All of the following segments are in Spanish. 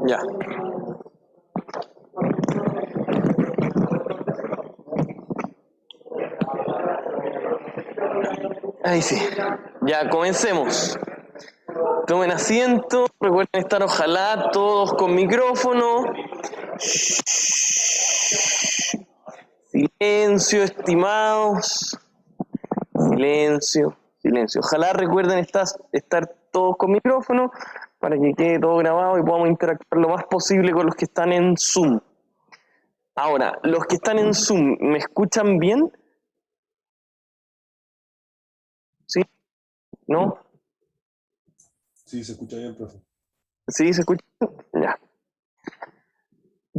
Ya. Ahí sí. Ya, comencemos. Tomen asiento, recuerden estar ojalá todos con micrófono. Silencio, estimados. Silencio, silencio. Ojalá recuerden estar todos con micrófono para que quede todo grabado y podamos interactuar lo más posible con los que están en Zoom. Ahora, los que están en Zoom, ¿me escuchan bien? ¿Sí? ¿No? Sí, se escucha bien, profe. ¿Sí? ¿Se escucha? Ya.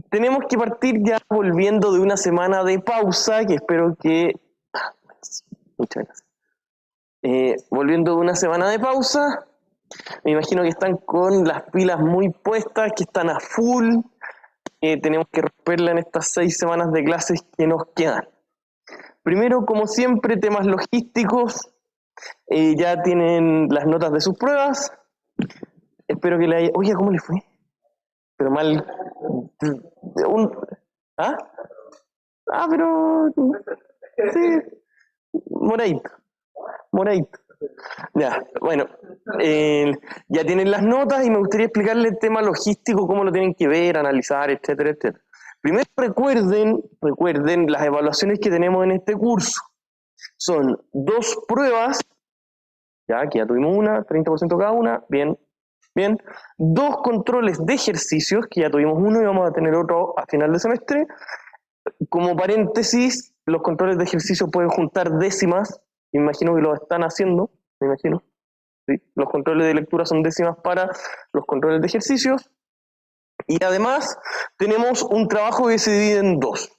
Tenemos que partir ya volviendo de una semana de pausa, que espero que... Muchas gracias. Volviendo de una semana de pausa, me imagino que están con las pilas muy puestas, que están a full. Tenemos que romperla en estas 6 semanas de clases que nos quedan. Primero, como siempre, temas logísticos. Ya tienen las notas de sus pruebas. Espero que le haya... Oye, ¿cómo le fue? Pero mal... ¿Ah? Ah, pero... Sí, moradito. Moradito. Ya, bueno, ya tienen las notas y me gustaría explicarle el tema logístico, cómo lo tienen que ver, analizar, etcétera, etcétera. Primero recuerden las evaluaciones que tenemos en este curso. Son 2 pruebas, ya que ya tuvimos una, 30% cada una, bien, bien. 2 controles de ejercicios, que ya tuvimos uno y vamos a tener otro a final de semestre. Como paréntesis, los controles de ejercicio pueden juntar décimas, me imagino que lo están haciendo, me imagino. ¿Sí? Los controles de lectura son décimas para los controles de ejercicios. Y además tenemos un trabajo que se divide en 2.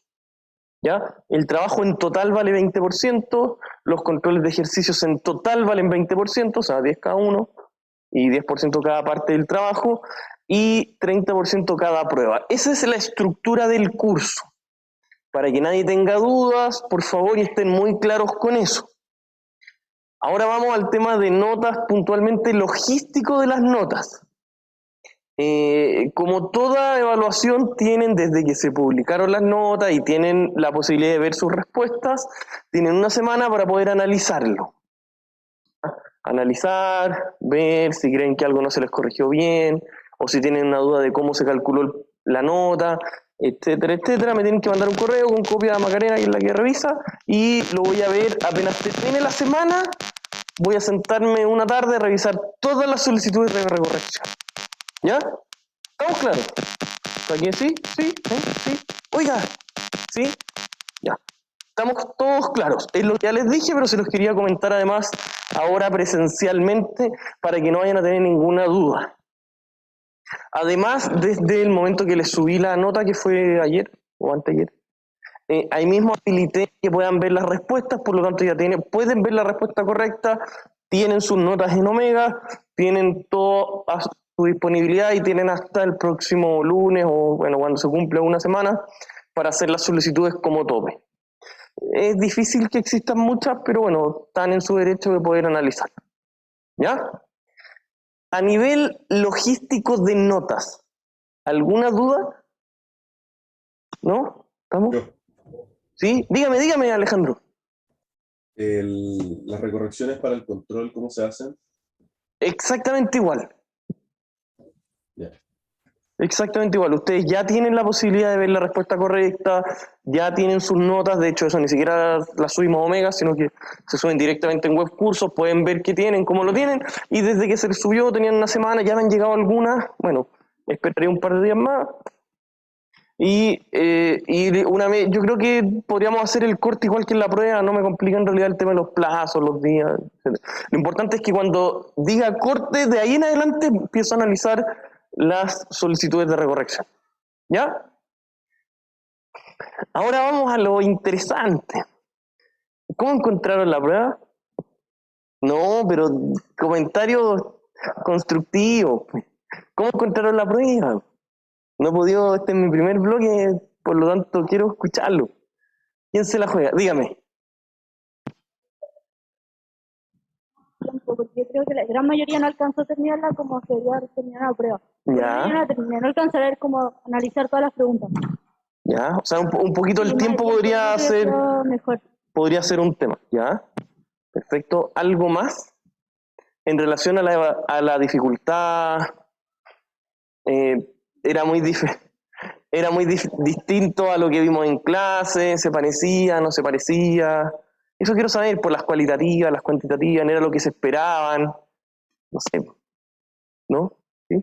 ¿Ya? El trabajo en total vale 20%, los controles de ejercicios en total valen 20%, o sea, 10 cada uno, y 10% cada parte del trabajo, y 30% cada prueba. Esa es la estructura del curso. Para que nadie tenga dudas, por favor, y estén muy claros con eso. Ahora vamos al tema de notas, puntualmente logístico de las notas. Como toda evaluación, tienen desde que se publicaron las notas y tienen la posibilidad de ver sus respuestas, tienen una semana para poder analizarlo. Analizar, ver si creen que algo no se les corrigió bien, o si tienen una duda de cómo se calculó la nota, etcétera, etcétera. Me tienen que mandar un correo con copia de Macarena, que es la que revisa, y lo voy a ver apenas termine la semana. Voy a sentarme una tarde a revisar todas las solicitudes de recorrección. ¿Ya? ¿Estamos claros? ¿Aquí sí? ¿Sí? ¿Sí? Oiga, ¿sí? Ya. Estamos todos claros. Es lo que ya les dije, pero se los quería comentar además ahora presencialmente para que no vayan a tener ninguna duda. Además, desde el momento que les subí la nota, que fue ayer o anteayer, ahí mismo habilité que puedan ver las respuestas, por lo tanto ya pueden ver la respuesta correcta, tienen sus notas en Omega, tienen todo a su disponibilidad y tienen hasta el próximo lunes o bueno, cuando se cumple una semana para hacer las solicitudes como tope. Es difícil que existan muchas, pero bueno, están en su derecho de poder analizar. ¿Ya? A nivel logístico de notas, ¿alguna duda? ¿No? ¿Estamos? Yo, ¿Sí? Dígame, Alejandro. las recorrecciones para el control, ¿cómo se hacen? Exactamente igual. Ya. Exactamente igual. Ustedes ya tienen la posibilidad de ver la respuesta correcta, ya tienen sus notas, de hecho eso ni siquiera las subimos a Omega, sino que se suben directamente en web cursos, pueden ver qué tienen, cómo lo tienen, y desde que se les subió, tenían una semana, ya me han llegado algunas, bueno, esperaré un par de días más. Yo creo que podríamos hacer el corte igual que en la prueba, no me complica en realidad el tema de los plazos, los días, etc. Lo importante es que cuando diga corte, de ahí en adelante empiezo a analizar las solicitudes de recorrección. ¿Ya? Ahora vamos a lo interesante. ¿Cómo encontraron la prueba? No, pero comentarios constructivos. ¿Cómo encontraron la prueba? No he podido, este es mi primer bloque, por lo tanto quiero escucharlo. ¿Quién se la juega? Dígame. punto, porque yo creo que la gran mayoría no alcanzó a terminarla como se debería haber terminado la prueba. Ya. Yo no la terminé, no alcanzé a ver cómo analizar todas las preguntas. Ya, o sea, un poquito Sí, el más tiempo yo podría creo que ser, fue mejor. podría ser un tema, ¿ya? Perfecto. ¿Algo más en relación a la dificultad? Eh, era muy era muy distinto a lo que vimos en clase, se parecía, no se parecía. Eso quiero saber por las cualitativas, las cuantitativas, ¿no era lo que se esperaban? No sé, ¿no? ¿Sí?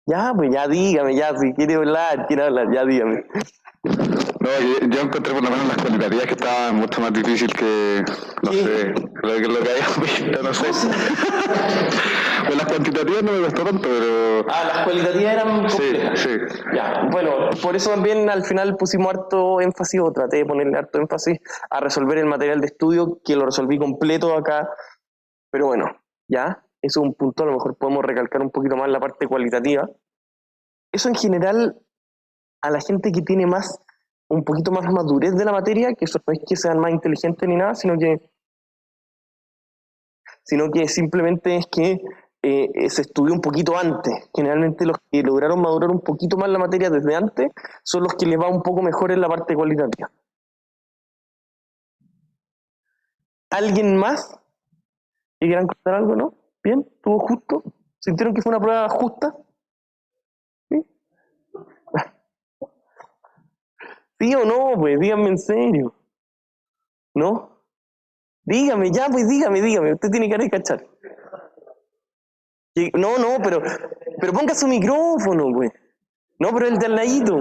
Ya, pues ya dígame, ya, si quiere hablar, ya dígame. No, yo encontré por lo menos las cualitativas que estaban mucho más difícil que, no ¿Qué? sé, lo que había visto, no sé. Pues las cuantitativas no me gustó tanto, pero... Ah, las cualitativas eran Sí, complejas. sí. Ya, bueno, por eso también al final pusimos harto énfasis, o traté de ponerle harto énfasis a resolver el material de estudio, que lo resolví completo acá, pero bueno, ya, eso es un punto, a lo mejor podemos recalcar un poquito más la parte cualitativa. Eso en general, a la gente que tiene un poquito más madurez de la materia, que eso no es que sean más inteligentes ni nada, sino que simplemente es que se estudió un poquito antes. Generalmente los que lograron madurar un poquito más la materia desde antes son los que les va un poco mejor en la parte cualitativa. ¿Alguien más que quieran contar algo, no? ¿Bien? ¿Estuvo justo? ¿Sintieron que fue una prueba justa? ¿Sí? ¿Sí o no? Pues díganme en serio. ¿No? Dígame, ya, pues dígame. Usted tiene que cachar. No, pero ponga su micrófono, pues. No, pero el de al ladito.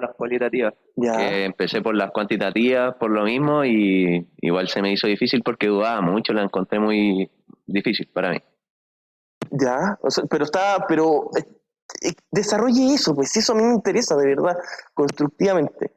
Las cualitativas. Ya. Que empecé por las cuantitativas, por lo mismo, y igual se me hizo difícil porque dudaba mucho, la encontré muy difícil para mí. Ya, o sea, pero desarrolle eso, pues eso a mí me interesa de verdad, constructivamente.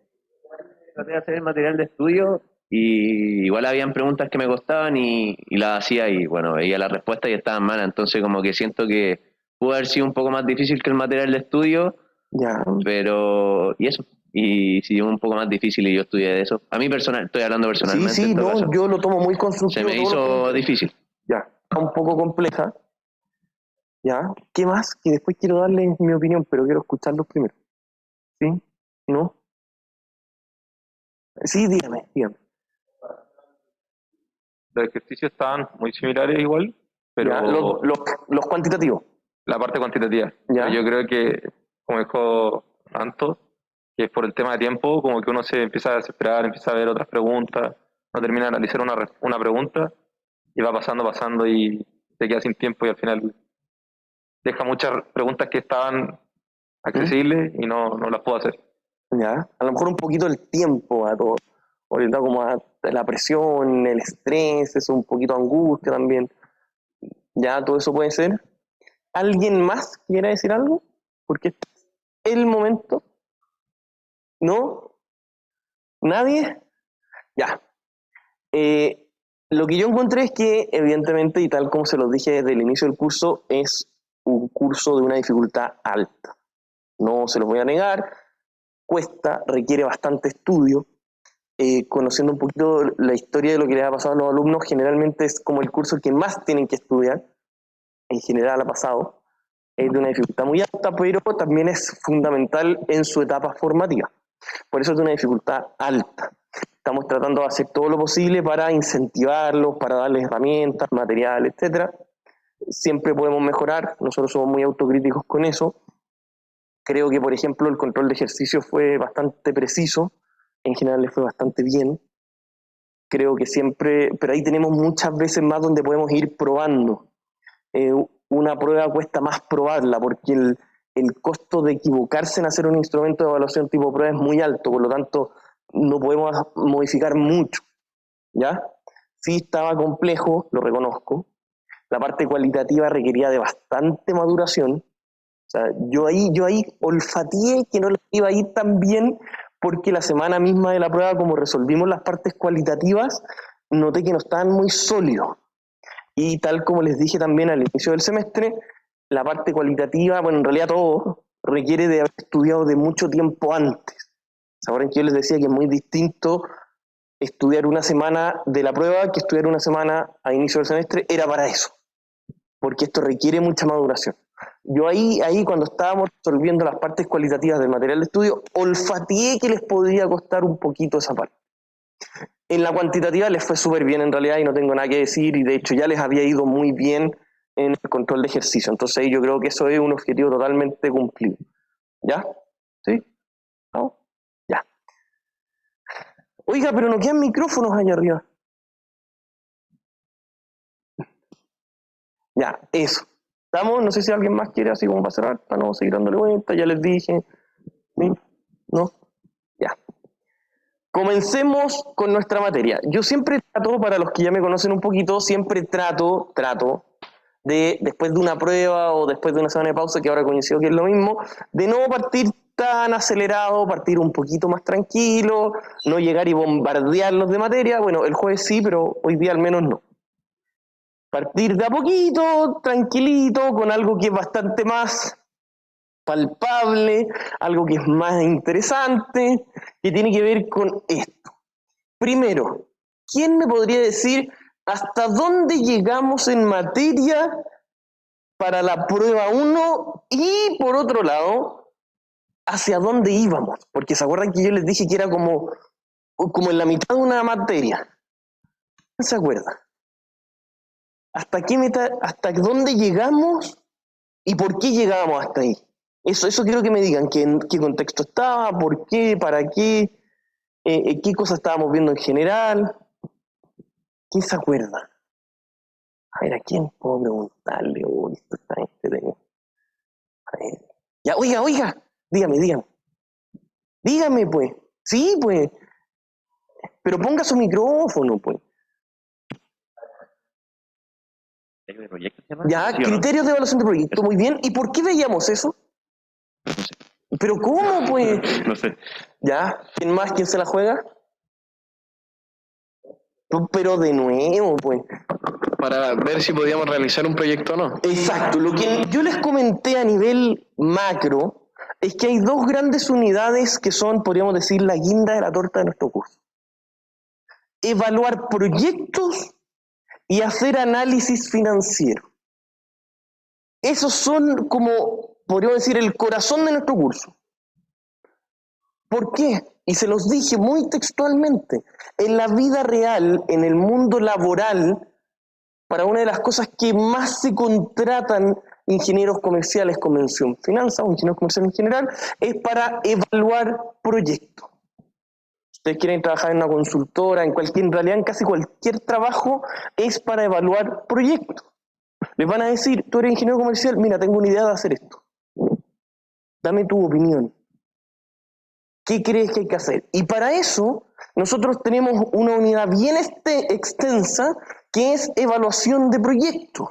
Traté de hacer el material de estudio y igual habían preguntas que me costaban y las hacía y bueno, veía las respuestas y estaban malas, entonces como que siento que pudo haber sido un poco más difícil que el material de estudio, Ya, pero y eso, y si un poco más difícil y yo estudié de eso. A mí personal, estoy hablando personalmente sí, en todo no, caso. yo lo tomo muy Se constructivo. me hizo difícil. Ya, está un poco compleja. Ya, ¿qué más? Que después quiero darles mi opinión, pero quiero escucharlos primero. ¿Sí? ¿No? Sí, dígame. Los ejercicios estaban muy similares igual, Ya, pero los cuantitativos. la parte cuantitativa. Ya. Pero yo creo que, como dijo Anto, que es por el tema de tiempo, como que uno se empieza a desesperar, empieza a ver otras preguntas, no termina de analizar una pregunta y va pasando y se queda sin tiempo y al final deja muchas preguntas que estaban accesibles y no las puedo hacer. Ya, a lo mejor un poquito el tiempo a todo. Ahorita como a la presión, el estrés, eso, un poquito de angustia también. Ya, todo eso puede ser. ¿Alguien más quiera decir algo? Porque es el momento. ¿No? ¿Nadie? Ya. Lo que yo encontré es que, evidentemente, y tal como se los dije desde el inicio del curso, es un curso de una dificultad alta. No se los voy a negar, cuesta, requiere bastante estudio. Conociendo un poquito la historia de lo que les ha pasado a los alumnos, generalmente es como el curso que más tienen que estudiar, en general ha pasado, es de una dificultad muy alta, pero también es fundamental en su etapa formativa. Por eso es de una dificultad alta. Estamos tratando de hacer todo lo posible para incentivarlos, para darles herramientas, material, etcétera. Siempre podemos mejorar, nosotros somos muy autocríticos con eso. Creo que, por ejemplo, el control de ejercicio fue bastante preciso, en general le fue bastante bien. Creo que siempre, pero ahí tenemos muchas veces más donde podemos ir probando. Una prueba cuesta más probarla porque el costo de equivocarse en hacer un instrumento de evaluación tipo prueba es muy alto, por lo tanto no podemos modificar mucho, ¿ya? Sí estaba complejo, lo reconozco. La parte cualitativa requería de bastante maduración. O sea, yo ahí olfateé que no le iba a ir tan bien porque la semana misma de la prueba, como resolvimos las partes cualitativas, noté que no estaban muy sólidos. Y tal como les dije también al inicio del semestre, la parte cualitativa, bueno, en realidad todo, requiere de haber estudiado de mucho tiempo antes. ¿Se acuerdan que yo les decía que es muy distinto estudiar una semana de la prueba que estudiar una semana a inicio del semestre, era para eso, porque esto requiere mucha maduración. Yo ahí cuando estábamos resolviendo las partes cualitativas del material de estudio, olfateé que les podría costar un poquito esa parte. En la cuantitativa les fue súper bien en realidad y no tengo nada que decir, y de hecho ya les había ido muy bien en el control de ejercicio. Entonces yo creo que eso es un objetivo totalmente cumplido. ¿Ya? ¿Sí? ¿No? Ya. Oiga, pero no quedan micrófonos allá arriba. Ya, eso. ¿Estamos? No sé si alguien más quiere así como para cerrar, para no seguir dándole vuelta, ya les dije. ¿Sí? ¿No? Ya. Comencemos con nuestra materia. Yo siempre trato, para los que ya me conocen un poquito, siempre trato de, después de una prueba o después de una semana de pausa, que ahora coincido que es lo mismo, de no partir tan acelerado, partir un poquito más tranquilo, no llegar y bombardearlos de materia. Bueno, el jueves sí, pero hoy día al menos no. Partir de a poquito, tranquilito, con algo que es bastante más palpable, algo que es más interesante, que tiene que ver con esto. Primero, ¿quién me podría decir hasta dónde llegamos en materia para la prueba 1 y, por otro lado, hacia dónde íbamos? Porque se acuerdan que yo les dije que era como en la mitad de una materia. ¿No se acuerda? ¿Hasta dónde llegamos y por qué llegábamos hasta ahí? Eso quiero que me digan, qué contexto estaba, por qué, para qué, qué cosas estábamos viendo en general. ¿Quién se acuerda? A ver, ¿a quién puedo preguntarle? Uy, esto está entretenido. A ver. Ya, oiga, dígame. Dígame, pues. Sí, pues. Pero ponga su micrófono, pues. Ya, criterios de evaluación de proyecto, muy bien. ¿Y por qué veíamos eso? No sé. ¿Pero cómo, pues? No sé. Ya, ¿quién más? ¿Quién se la juega? Pero de nuevo, pues. Para ver si podíamos realizar un proyecto o no. Exacto, lo que yo les comenté a nivel macro es que hay dos grandes unidades que son, podríamos decir, la guinda de la torta de nuestro curso. Evaluar proyectos y hacer análisis financiero. Esos son como, podríamos decir, el corazón de nuestro curso. ¿Por qué? Y se los dije muy textualmente. En la vida real, en el mundo laboral, para una de las cosas que más se contratan ingenieros comerciales con mención finanzas o ingenieros comerciales en general, es para evaluar proyectos. Ustedes quieren trabajar en una consultora, en realidad en casi cualquier trabajo, es para evaluar proyectos. Les van a decir, tú eres ingeniero comercial, mira, tengo una idea de hacer esto. Dame tu opinión. ¿Qué crees que hay que hacer? Y para eso, nosotros tenemos una unidad bien extensa, que es evaluación de proyectos.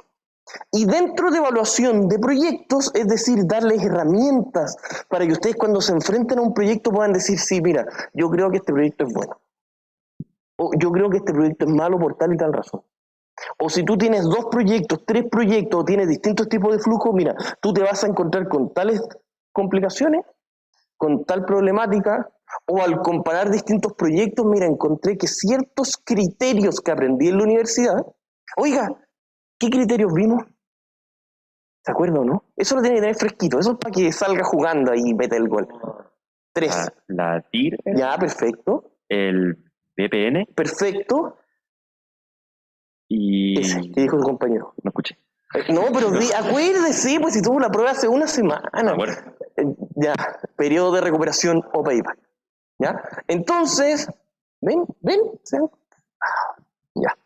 Y dentro de evaluación de proyectos, es decir, darles herramientas para que ustedes cuando se enfrenten a un proyecto puedan decir, sí, mira, yo creo que este proyecto es bueno. O yo creo que este proyecto es malo por tal y tal razón. O si tú tienes 2 proyectos, 3 proyectos, o tienes distintos tipos de flujo, mira, tú te vas a encontrar con tales complicaciones, con tal problemática, o al comparar distintos proyectos, mira, encontré que ciertos criterios que aprendí en la universidad, oiga, ¿qué criterios vimos? ¿Se acuerdan o no? Eso lo tiene que tener fresquito, eso es para que salga jugando ahí y mete el gol. 3. La TIR, Ya, perfecto. el VPN Perfecto. y... Ese, ¿qué dijo su compañero? No escuché. No, pero acuérdese, pues si tuvo la prueba hace una semana. Ya, periodo de recuperación o payback. ¿Ya? Entonces, ven, ¿sí? Ya.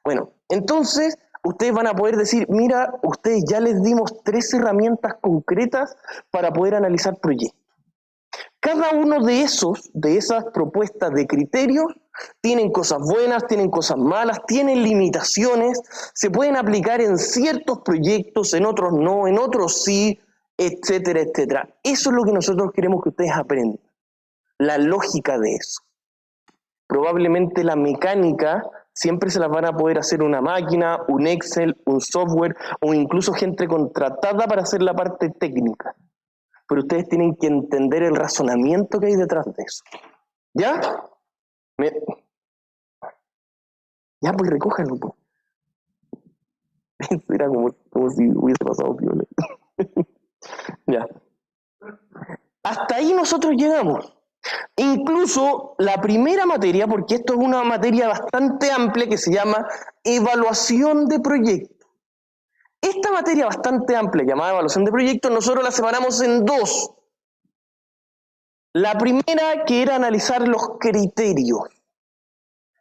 Bueno, entonces ustedes van a poder decir, mira, ustedes ya les dimos 3 herramientas concretas para poder analizar proyectos. Cada uno de esas propuestas de criterios, tienen cosas buenas, tienen cosas malas, tienen limitaciones, se pueden aplicar en ciertos proyectos, en otros no, en otros sí, etcétera, etcétera. Eso es lo que nosotros queremos que ustedes aprendan, la lógica de eso. Probablemente la mecánica siempre se las van a poder hacer una máquina, un Excel, un software o incluso gente contratada para hacer la parte técnica. Pero ustedes tienen que entender el razonamiento que hay detrás de eso. ¿Ya? Ya, pues recójanlo, pues. Era como si hubiese pasado piola. Ya. Hasta ahí nosotros llegamos. Incluso la primera materia, porque esto es una materia bastante amplia que se llama evaluación de proyectos. Esta materia bastante amplia, llamada evaluación de proyectos, nosotros la separamos en dos. La primera, que era analizar los criterios.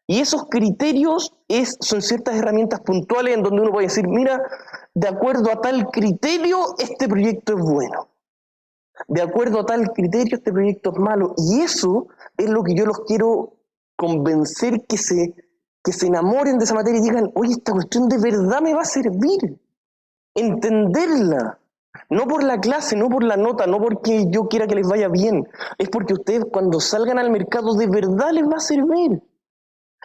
Y esos criterios son ciertas herramientas puntuales en donde uno puede decir, mira, de acuerdo a tal criterio, este proyecto es bueno. De acuerdo a tal criterio, este proyecto es malo. Y eso es lo que yo los quiero convencer que se enamoren de esa materia y digan, oye, esta cuestión de verdad me va a servir. Entenderla. No por la clase, no por la nota, no porque yo quiera que les vaya bien. Es porque ustedes cuando salgan al mercado de verdad les va a servir.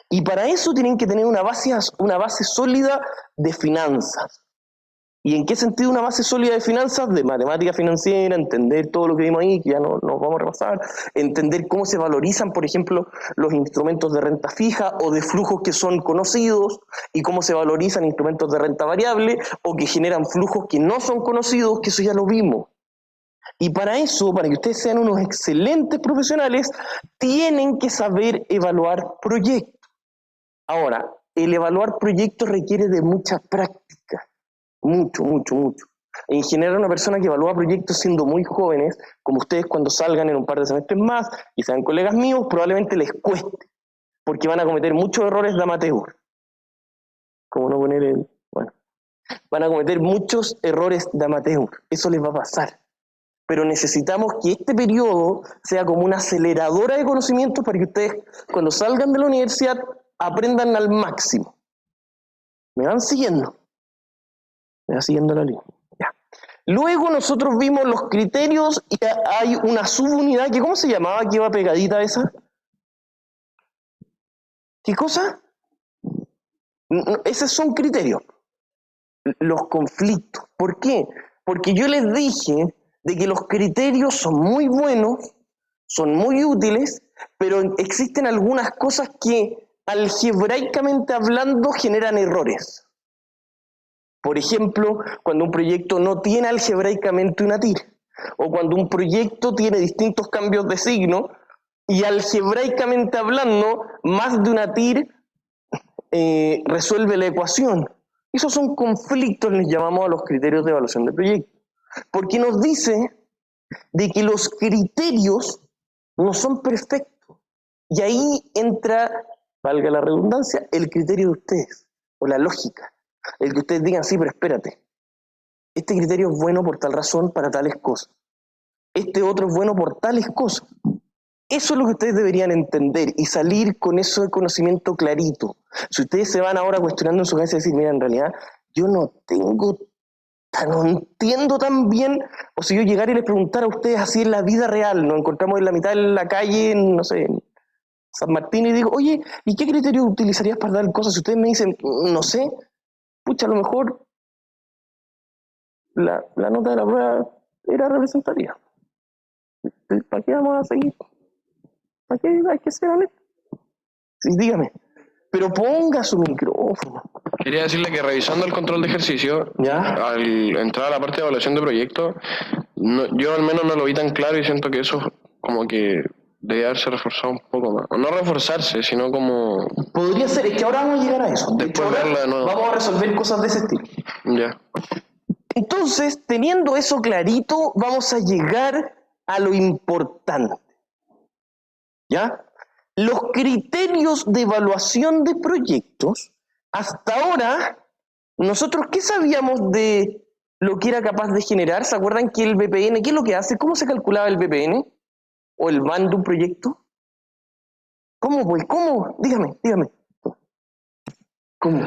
Y para eso tienen que tener una base sólida de finanzas. ¿Y en qué sentido una base sólida de finanzas? De matemática financiera, entender todo lo que vimos ahí, que ya no nos vamos a repasar, entender cómo se valorizan, por ejemplo, los instrumentos de renta fija o de flujos que son conocidos, y cómo se valorizan instrumentos de renta variable o que generan flujos que no son conocidos, que eso ya lo vimos. Y para eso, para que ustedes sean unos excelentes profesionales, tienen que saber evaluar proyectos. Ahora, el evaluar proyectos requiere de mucha práctica, mucho. En general, una persona que evalúa proyectos siendo muy jóvenes, como ustedes cuando salgan en un par de semestres más y sean colegas míos, probablemente les cueste, porque van a cometer muchos errores de amateur. ¿Cómo no poner el...? Bueno, van a cometer muchos errores de amateur, eso les va a pasar. Pero necesitamos que este periodo sea como una aceleradora de conocimientos para que ustedes, cuando salgan de la universidad, aprendan al máximo. ¿Me van siguiendo? Me va siguiendo la línea. Ya. Luego nosotros vimos los criterios y hay una subunidad que, ¿cómo se llamaba? Que iba pegadita a esa. ¿Qué cosa? Esos son criterios. Los conflictos. ¿Por qué? Porque yo les dije de que los criterios son muy buenos, son muy útiles, pero existen algunas cosas que algebraicamente hablando generan errores. Por ejemplo, cuando un proyecto no tiene algebraicamente una TIR, o cuando un proyecto tiene distintos cambios de signo, y algebraicamente hablando, más de una TIR resuelve la ecuación. Esos son conflictos, les llamamos a los criterios de evaluación de proyecto, porque nos dice de que los criterios no son perfectos, y ahí entra, valga la redundancia, el criterio de ustedes, o la lógica. El que ustedes digan, sí, pero espérate, este criterio es bueno por tal razón para tales cosas. Este otro es bueno por tales cosas. Eso es lo que ustedes deberían entender y salir con eso de conocimiento clarito. Si ustedes se van ahora cuestionando en su cabeza y decir, mira, en realidad yo no entiendo tan bien, o si yo llegara y les preguntara a ustedes así en la vida real, nos encontramos en la mitad de la calle, no sé, en San Martín, y digo, oye, ¿y qué criterio utilizarías para dar cosas? Si ustedes me dicen, no sé, pucha, a lo mejor la nota de la prueba era representativa. ¿Para qué vamos a seguir? ¿Para qué hay que ser honesto? Sí, dígame. Pero ponga su micrófono. Quería decirle que revisando el control de ejercicio, ¿Ya? al entrar a la parte de evaluación de proyectos, yo al menos no lo vi tan claro y siento que eso como que debe haberse reforzado un poco más. O no reforzarse, sino como... Podría ser, es que ahora vamos a llegar a eso. De hecho, Después ahora verla de nuevo. vamos a resolver cosas de ese estilo. Ya. Entonces, teniendo eso clarito, vamos a llegar a lo importante. ¿Ya? Los criterios de evaluación de proyectos, hasta ahora, nosotros, ¿qué sabíamos de lo que era capaz de generar? ¿Se acuerdan que el BPN, qué es lo que hace? ¿Cómo se calculaba el BPN? ¿O el BAN de un proyecto? ¿Cómo, pues? ¿Cómo? Dígame. ¿Cómo?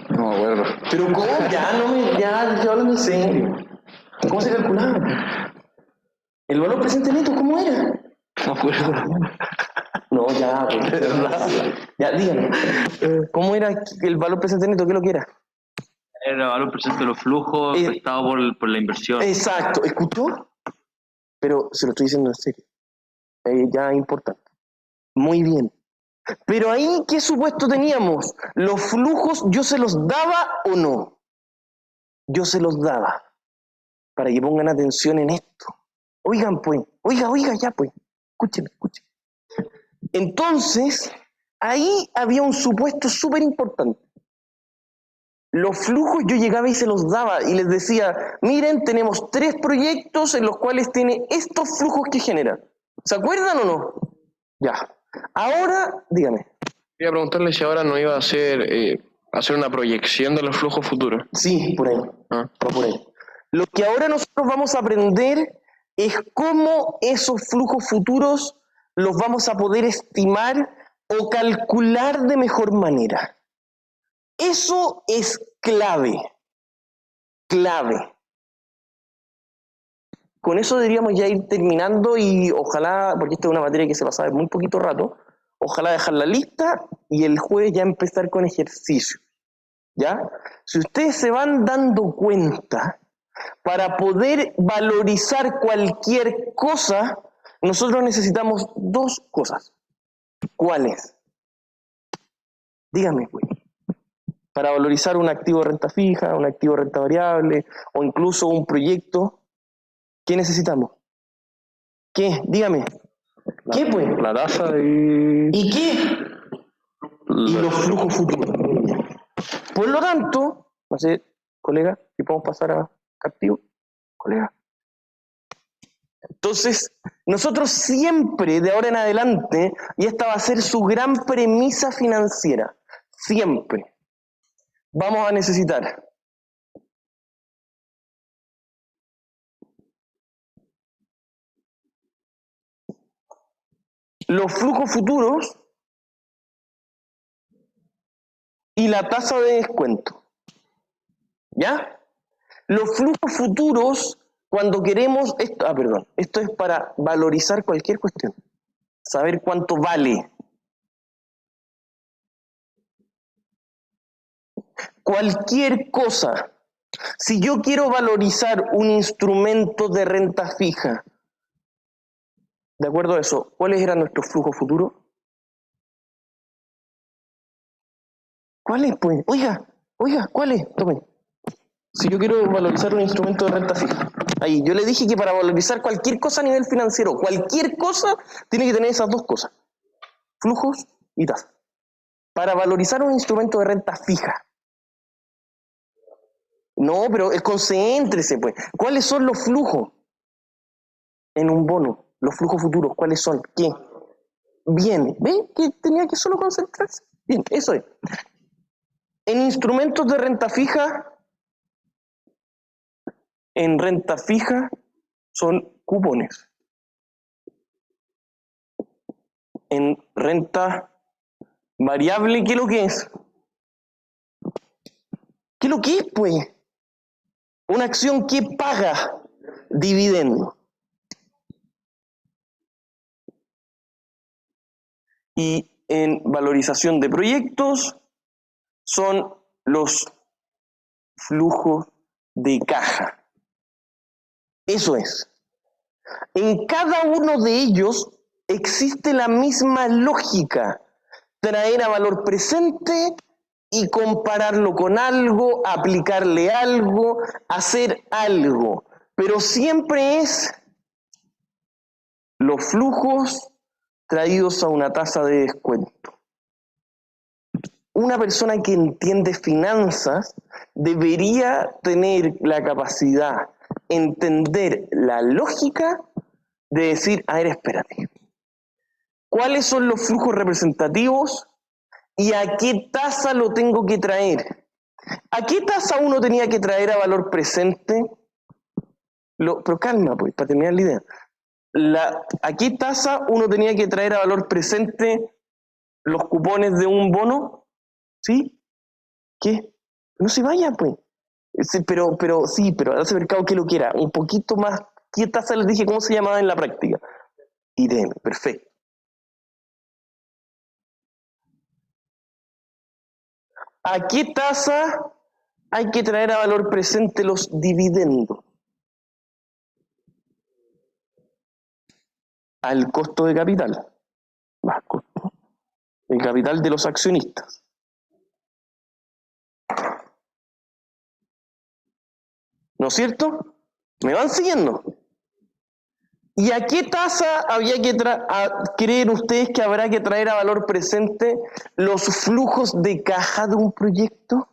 No me acuerdo. ¿Pero cómo? Ya, estoy hablando en serio. ¿Cómo se calculaba? ¿El valor presente neto cómo era? No me acuerdo. No, ya, pues, ya, dígame. ¿Cómo era el valor presente neto? ¿Qué es lo que era? Era el valor presente de los flujos prestado por la inversión. Exacto, ¿escuchó? Pero se lo estoy diciendo en serio. Ya es importante. Muy bien. Pero ahí, ¿qué supuesto teníamos? ¿Los flujos yo se los daba o no? Yo se los daba. Para que pongan atención en esto. Oigan, pues, oiga, ya, pues. Escúcheme. Entonces, ahí había un supuesto súper importante. Los flujos yo llegaba y se los daba y les decía, miren, tenemos 3 proyectos en los cuales tiene estos flujos que generan. ¿Se acuerdan o no? Ya. Ahora, dígame. Quería preguntarle si ahora no iba a hacer una proyección de los flujos futuros. Sí, por ahí. Ah. Va por ahí. Lo que ahora nosotros vamos a aprender es cómo esos flujos futuros los vamos a poder estimar o calcular de mejor manera. Eso es clave. Clave. Con eso deberíamos ya ir terminando y ojalá, porque esta es una materia que se pasa en muy poquito rato, ojalá dejarla lista y el jueves ya empezar con ejercicio. ¿Ya? Si ustedes se van dando cuenta, para poder valorizar cualquier cosa, nosotros necesitamos 2 cosas. ¿Cuáles? Dígame, güey. Para valorizar un activo de renta fija, un activo de renta variable, o incluso un proyecto, ¿qué necesitamos? ¿Qué? Dígame. ¿Qué, pues? La tasa y... ¿Y qué? Y los flujos futuros. Por lo tanto, no sé, colega, si podemos pasar a activo, colega. Entonces, nosotros siempre, de ahora en adelante, y esta va a ser su gran premisa financiera, siempre vamos a necesitar los flujos futuros y la tasa de descuento. ¿Ya? Los flujos futuros, cuando queremos, esto es para valorizar cualquier cuestión, saber cuánto vale. Cualquier cosa. Si yo quiero valorizar un instrumento de renta fija, de acuerdo a eso, ¿cuáles eran nuestros flujos futuros? ¿Cuáles, pues? Oiga, ¿cuáles? Tomen. Si yo quiero valorizar un instrumento de renta fija, ahí, yo le dije que para valorizar cualquier cosa a nivel financiero, cualquier cosa, tiene que tener esas 2 cosas, flujos y tasa. Para valorizar un instrumento de renta fija. No, pero concéntrese, pues. ¿Cuáles son los flujos en un bono? Los flujos futuros, ¿cuáles son? ¿Qué? Bien, ¿ven que tenía que solo concentrarse? Bien, eso es. En instrumentos de renta fija, en renta fija son cupones. En renta variable, ¿qué es lo que es? ¿Qué es lo que es, pues? Una acción que paga dividendo. Y en valorización de proyectos son los flujos de caja. Eso es. En cada uno de ellos existe la misma lógica. Traer a valor presente y compararlo con algo, aplicarle algo, hacer algo. Pero siempre es los flujos traídos a una tasa de descuento. Una persona que entiende finanzas debería tener la capacidad, entender la lógica de decir, a ver, espérate, ¿cuáles son los flujos representativos y a qué tasa lo tengo que traer? ¿A qué tasa uno tenía que traer a valor presente? Pero calma, pues, para terminar la idea. ¿A qué tasa uno tenía que traer a valor presente los cupones de un bono? ¿Sí? ¿Qué? No se vaya, pues. Sí, pero hace mercado que lo quiera. Un poquito más. ¿Qué tasa les dije? ¿Cómo se llamaba en la práctica? IDM, perfecto. ¿A qué tasa hay que traer a valor presente los dividendos? Al costo de capital. Más costo. el capital de los accionistas. ¿No es cierto? ¿Me van siguiendo? ¿Y a qué tasa había que creen ustedes que habrá que traer a valor presente los flujos de caja de un proyecto?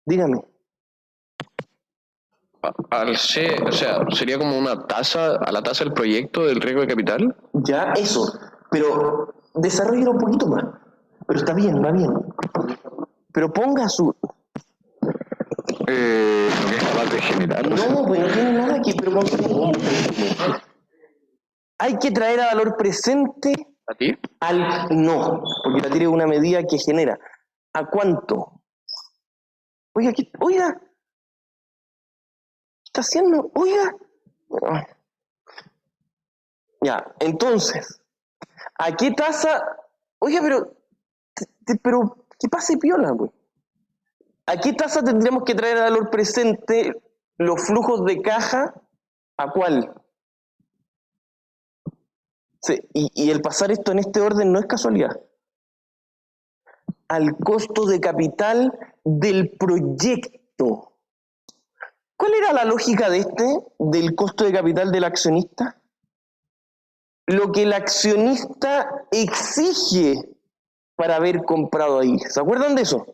Dígame. O sea, sería como una tasa, a la tasa del proyecto del riesgo de capital. Ya, eso. Pero desarrolla un poquito más. Pero está bien, va bien. Pero ponga su... Lo que es capaz de generar. No, pues no tiene nada que... Pero hay que traer a valor presente ¿A ti? al... No, porque la tira es una medida que genera. ¿A cuánto? Oiga, oiga. ¿Qué está haciendo? Oiga. Ya, entonces, ¿a qué tasa? Oiga, pero ¿qué pasa y piola, güey? ¿A qué tasa tendríamos que traer a valor presente los flujos de caja? ¿A cuál? Sí, y el pasar esto en este orden no es casualidad. Al costo de capital del proyecto. ¿Cuál era la lógica del costo de capital del accionista? Lo que el accionista exige para haber comprado ahí. ¿Se acuerdan de eso?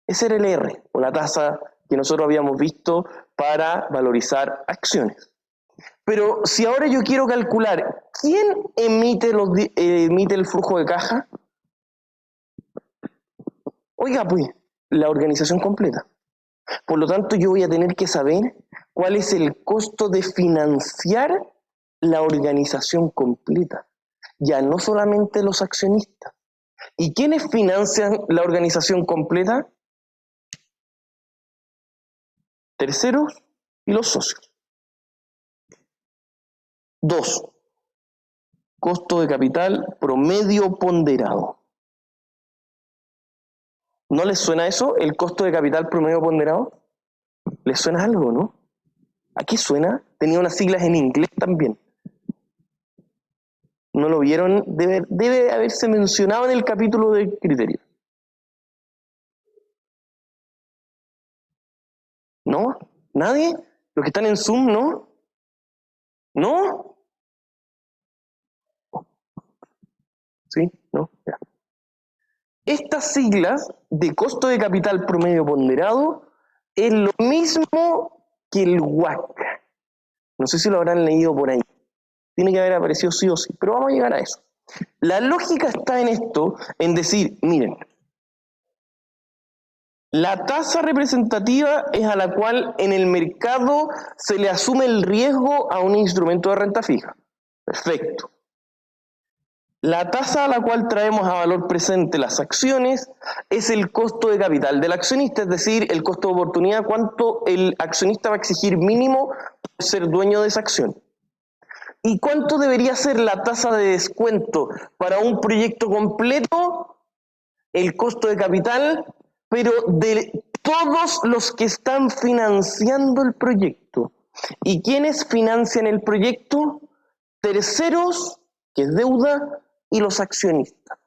Ese era el R, o la tasa que nosotros habíamos visto para valorizar acciones. Pero si ahora yo quiero calcular, ¿quién emite el flujo de caja? Oiga, pues, la organización completa. Por lo tanto, yo voy a tener que saber cuál es el costo de financiar la organización completa. Ya no solamente los accionistas. ¿Y quiénes financian la organización completa? Terceros y los socios. 2. Costo de capital promedio ponderado. ¿No les suena eso, el costo de capital promedio ponderado? ¿Les suena algo, no? ¿A qué suena? Tenía unas siglas en inglés también. ¿No lo vieron? Debe haberse mencionado en el capítulo de criterios. ¿No? ¿Nadie? ¿Los que están en Zoom, no? ¿No? ¿Sí? ¿No? Ya. Estas siglas de costo de capital promedio ponderado es lo mismo que el WACC. No sé si lo habrán leído por ahí. Tiene que haber aparecido sí o sí, pero vamos a llegar a eso. La lógica está en esto, en decir, miren, la tasa representativa es a la cual en el mercado se le asume el riesgo a un instrumento de renta fija. Perfecto. La tasa a la cual traemos a valor presente las acciones es el costo de capital del accionista, es decir, el costo de oportunidad, cuánto el accionista va a exigir mínimo por ser dueño de esa acción. ¿Y cuánto debería ser la tasa de descuento para un proyecto completo? El costo de capital, pero de todos los que están financiando el proyecto. ¿Y quiénes financian el proyecto? Terceros, que es deuda, y los accionistas.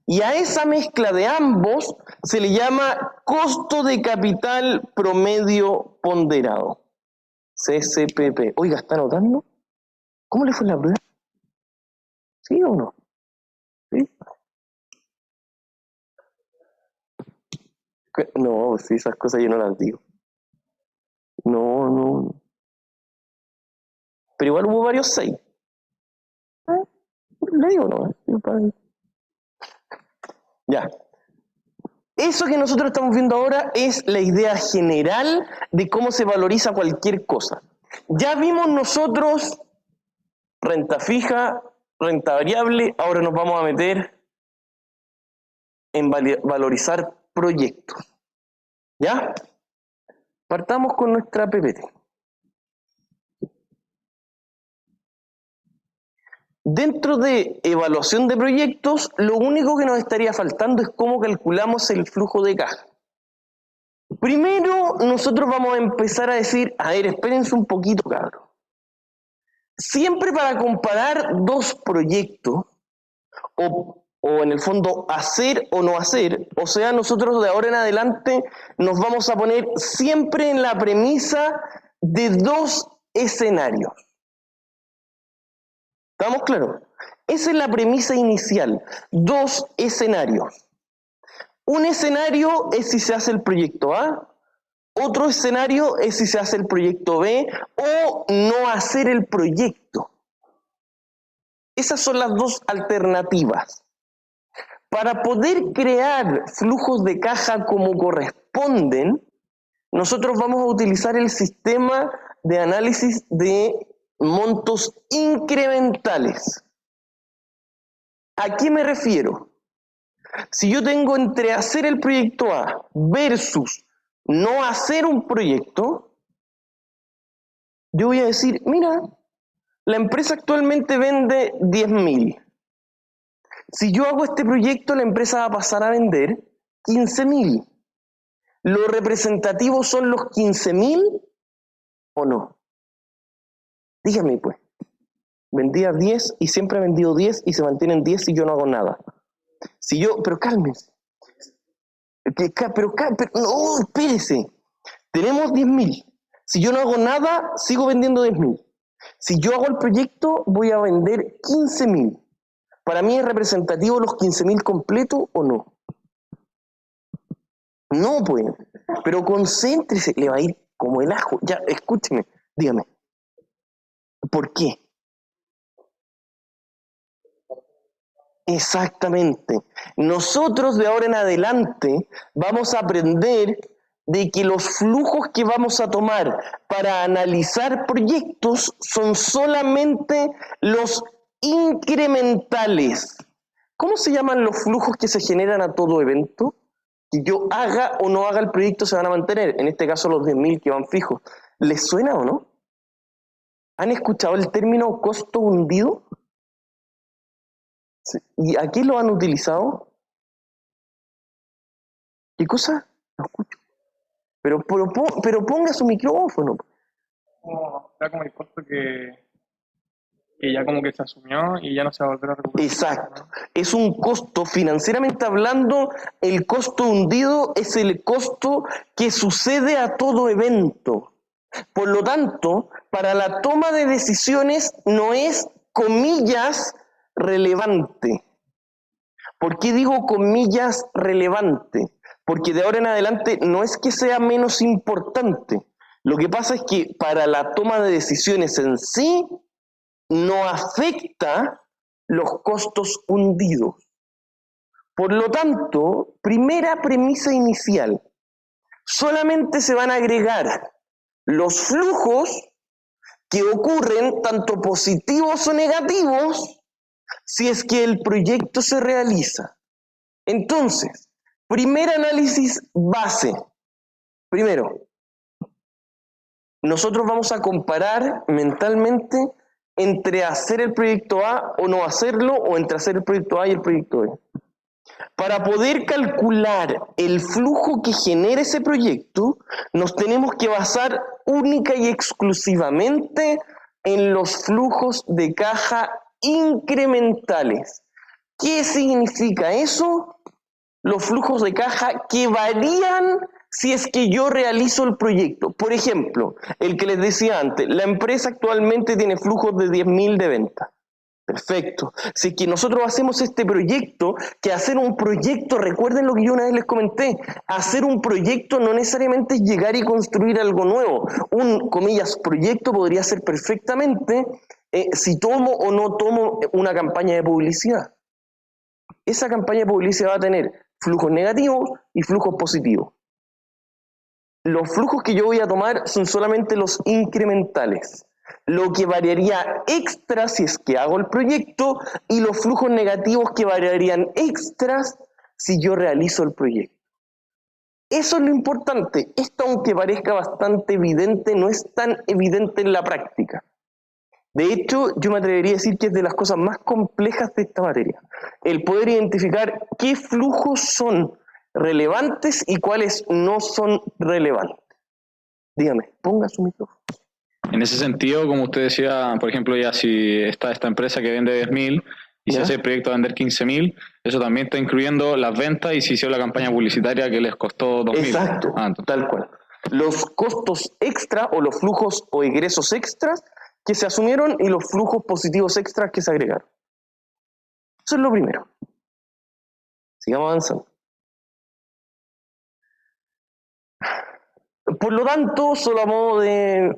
Y a esa mezcla de ambos se le llama costo de capital promedio ponderado. CCPP. Oiga, ¿está anotando? ¿Cómo le fue la prueba? ¿Sí o no? ¿Sí? No, sí, esas cosas yo no las digo. No. Pero igual hubo varios 6. Le digo, no. Ya. Eso que nosotros estamos viendo ahora es la idea general de cómo se valoriza cualquier cosa. Ya vimos nosotros renta fija, renta variable, ahora nos vamos a meter en valorizar proyectos. ¿Ya? Partamos con nuestra PPT. Dentro de evaluación de proyectos, lo único que nos estaría faltando es cómo calculamos el flujo de caja. Primero, nosotros vamos a empezar a decir, a ver, espérense un poquito, cabros. siempre para comparar dos proyectos, o en el fondo hacer o no hacer, o sea, nosotros de ahora en adelante nos vamos a poner siempre en la premisa de dos escenarios. ¿Estamos claros? Esa es la premisa inicial, dos escenarios. Un escenario es si se hace el proyecto A, otro escenario es si se hace el proyecto B o no hacer el proyecto. Esas son las dos alternativas. Para poder crear flujos de caja como corresponden, nosotros vamos a utilizar el sistema de análisis de montos incrementales. ¿A qué me refiero? Si yo tengo entre hacer el proyecto A versus no hacer un proyecto, yo voy a decir, mira, la empresa actualmente vende 10.000. Si yo hago este proyecto, la empresa va a pasar a vender 15.000. ¿Lo representativo son los 15.000 o no? Dígame pues. Vendía 10 y siempre he vendido 10 y se mantienen 10 si yo no hago nada. Si yo, pero cálmense. Pero no, espérese. Tenemos 10.000. Si yo no hago nada, sigo vendiendo 10.000. Si yo hago el proyecto, voy a vender 15.000. ¿Para mí es representativo los 15.000 completos o no? No, pues. Pero concéntrese, le va a ir como el ajo. Ya, escúcheme, dígame. ¿Por qué? Exactamente. Nosotros de ahora en adelante vamos a aprender de que los flujos que vamos a tomar para analizar proyectos son solamente los incrementales. ¿Cómo se llaman los flujos que se generan a todo evento? Que yo haga o no haga el proyecto se van a mantener. En este caso los 10.000 que van fijos. ¿Les suena o no? ¿Han escuchado el término costo hundido? ¿Y a qué lo han utilizado? ¿Qué cosa? No escucho. Pero ponga su micrófono. Era como el costo que ya como que se asumió y ya no se va a volver a recuperar. Exacto. Es un costo, financieramente hablando, el costo hundido es el costo que sucede a todo evento. Por lo tanto, para la toma de decisiones no es, comillas, relevante. ¿Por qué digo comillas relevante? Porque de ahora en adelante no es que sea menos importante. Lo que pasa es que para la toma de decisiones en sí no afecta los costos hundidos. Por lo tanto, primera premisa inicial, solamente se van a agregar los flujos que ocurren tanto positivos o negativos si es que el proyecto se realiza. Entonces, primer análisis base. Primero, nosotros vamos a comparar mentalmente entre hacer el proyecto A o no hacerlo, o entre hacer el proyecto A y el proyecto B. Para poder calcular el flujo que genera ese proyecto, nos tenemos que basar única y exclusivamente en los flujos de caja incrementales. ¿Qué significa eso? Los flujos de caja que varían si es que yo realizo el proyecto. Por ejemplo, el que les decía antes, la empresa actualmente tiene flujos de 10.000 de venta. Perfecto. Si es que nosotros hacemos este proyecto, que hacer un proyecto, recuerden lo que yo una vez les comenté, hacer un proyecto no necesariamente es llegar y construir algo nuevo. Un, comillas, proyecto podría ser perfectamente si tomo o no tomo una campaña de publicidad. Esa campaña de publicidad va a tener flujos negativos y flujos positivos. Los flujos que yo voy a tomar son solamente los incrementales. Lo que variaría extra si es que hago el proyecto y los flujos negativos que variarían extras si yo realizo el proyecto. Eso es lo importante. Esto, aunque parezca bastante evidente, no es tan evidente en la práctica. De hecho, yo me atrevería a decir que es de las cosas más complejas de esta materia. El poder identificar qué flujos son relevantes y cuáles no son relevantes. Dígame, ponga su micrófono. En ese sentido, como usted decía, por ejemplo, ya si está esta empresa que vende 10.000 y se ¿Ya? hace el proyecto a vender 15.000, eso también está incluyendo las ventas y si hicieron la campaña publicitaria que les costó 2.000. Exacto, tal cual. Los costos extra o los flujos o egresos extras que se asumieron y los flujos positivos extras que se agregaron. Eso es lo primero. Sigamos avanzando. Por lo tanto, solo a modo de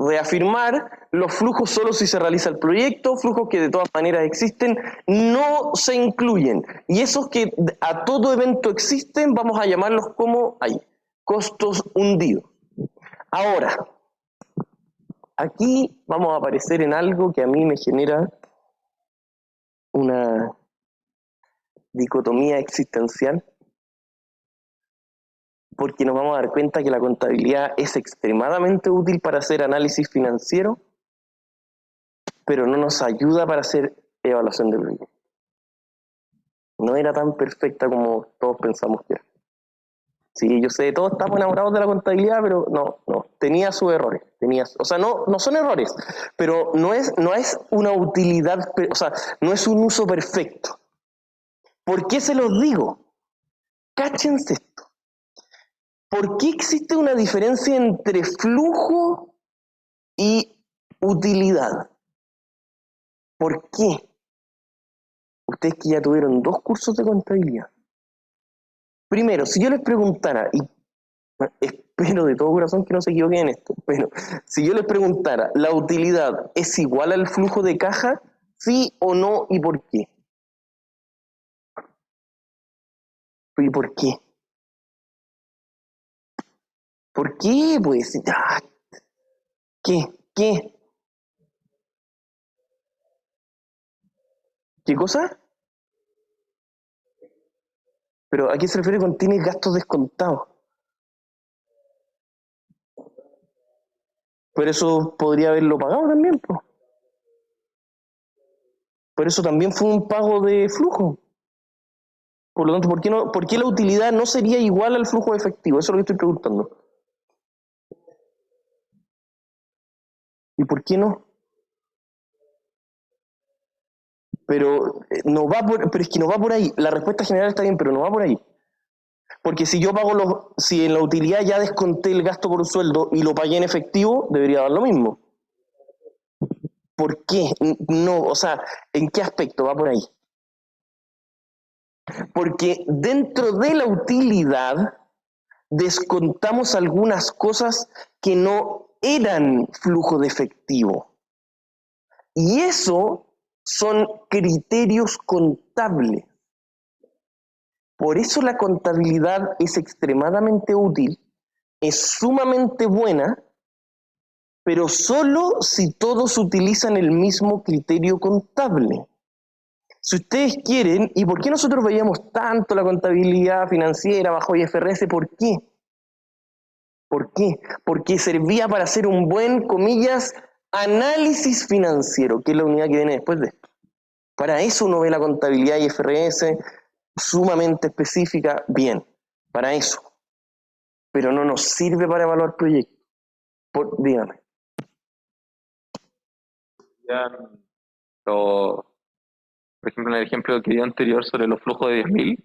reafirmar, los flujos solo si se realiza el proyecto, flujos que de todas maneras existen, no se incluyen. Y esos que a todo evento existen, vamos a llamarlos como hay, costos hundidos. Ahora, aquí vamos a aparecer en algo que a mí me genera una dicotomía existencial, porque nos vamos a dar cuenta que la contabilidad es extremadamente útil para hacer análisis financiero, pero no nos ayuda para hacer evaluación de proyectos. No era tan perfecta como todos pensamos que era. Sí, yo sé, todos estamos enamorados de la contabilidad, pero no, tenía sus errores. O sea, no son errores, pero no es una utilidad, o sea, no es un uso perfecto. ¿Por qué se los digo? Cáchense esto. ¿Por qué existe una diferencia entre flujo y utilidad? ¿Por qué? Ustedes que ya tuvieron 2 cursos de contabilidad. Primero, si yo les preguntara, y espero de todo corazón que no se equivoquen en esto, pero si yo les preguntara, ¿la utilidad es igual al flujo de caja? ¿Sí o no? ¿Y por qué? ¿Y por qué? ¿Por qué? Pues, ¿qué? ¿Qué cosa? Pero ¿a qué se refiere con tienes gastos descontados? Por eso podría haberlo pagado también, pues. Por eso también fue un pago de flujo. Por lo tanto, ¿por qué la utilidad no sería igual al flujo efectivo? Eso es lo que estoy preguntando. ¿Y por qué no? Pero es que no va por ahí. La respuesta general está bien, pero no va por ahí. Porque si yo pago si en la utilidad ya desconté el gasto por un sueldo y lo pagué en efectivo, debería dar lo mismo. ¿Por qué? No, o sea, ¿en qué aspecto va por ahí? Porque dentro de la utilidad descontamos algunas cosas que no eran flujo de efectivo. Y eso son criterios contables. Por eso la contabilidad es extremadamente útil, es sumamente buena, pero solo si todos utilizan el mismo criterio contable. Si ustedes quieren, ¿y por qué nosotros veíamos tanto la contabilidad financiera bajo IFRS? ¿Por qué? ¿Por qué? Porque servía para hacer un buen, comillas, análisis financiero, que es la unidad que viene después de esto. Para eso uno ve la contabilidad IFRS sumamente específica, bien, para eso. Pero no nos sirve para evaluar proyectos. Dígame. Por ejemplo, en el ejemplo que dio anterior sobre los flujos de 10.000.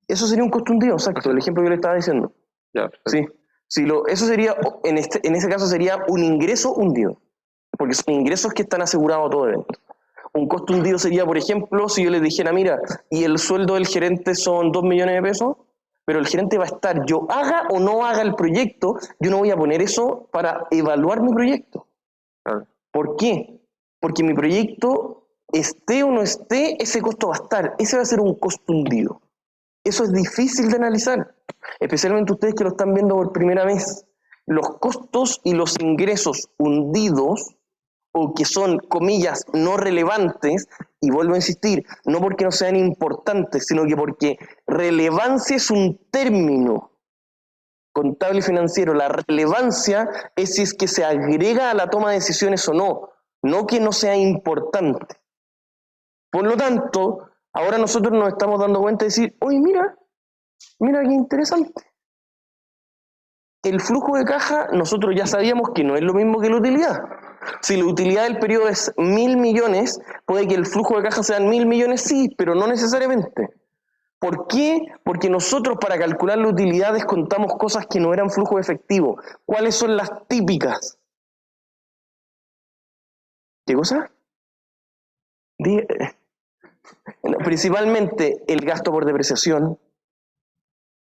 Eso sería un costo hundido, exacto, el ejemplo que yo le estaba diciendo. Ya, sí. Eso sería, en ese caso sería un ingreso hundido, porque son ingresos que están asegurados a todo evento. Un costo hundido sería, por ejemplo, si yo les dijera, mira, y el sueldo del gerente son 2 millones de pesos, pero el gerente va a estar, yo haga o no haga el proyecto, yo no voy a poner eso para evaluar mi proyecto. ¿Por qué? Porque mi proyecto, esté o no esté, ese costo va a estar, ese va a ser un costo hundido. Eso es difícil de analizar, especialmente ustedes que lo están viendo por primera vez. Los costos y los ingresos hundidos, o que son, comillas, no relevantes, y vuelvo a insistir, no porque no sean importantes, sino que porque relevancia es un término contable y financiero. La relevancia es si es que se agrega a la toma de decisiones o no que no sea importante. Por lo tanto, ahora nosotros nos estamos dando cuenta de decir, oye, mira qué interesante. el flujo de caja nosotros ya sabíamos que no es lo mismo que la utilidad. Si la utilidad del periodo es 1.000 millones, puede que el flujo de caja sean 1.000 millones, sí, pero no necesariamente. ¿Por qué? Porque nosotros para calcular la utilidad descontamos cosas que no eran flujo efectivo. ¿Cuáles son las típicas? ¿Qué cosa? Principalmente el gasto por depreciación.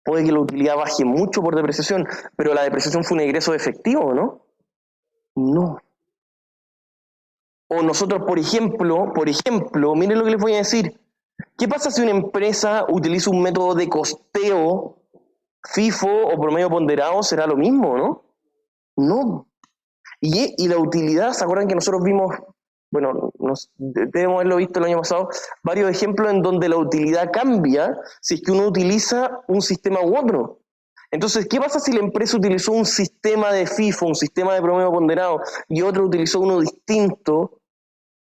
Puede que la utilidad baje mucho por depreciación, pero la depreciación fue un egreso efectivo, ¿no? No. O nosotros, por ejemplo, miren lo que les voy a decir. ¿Qué pasa si una empresa utiliza un método de costeo FIFO o promedio ponderado? ¿Será lo mismo, no? No. Y la utilidad, ¿se acuerdan que nosotros vimos, bueno, debemos haberlo visto el año pasado, varios ejemplos en donde la utilidad cambia si es que uno utiliza un sistema u otro? Entonces, ¿qué pasa si la empresa utilizó un sistema de FIFO, un sistema de promedio ponderado, y otro utilizó uno distinto,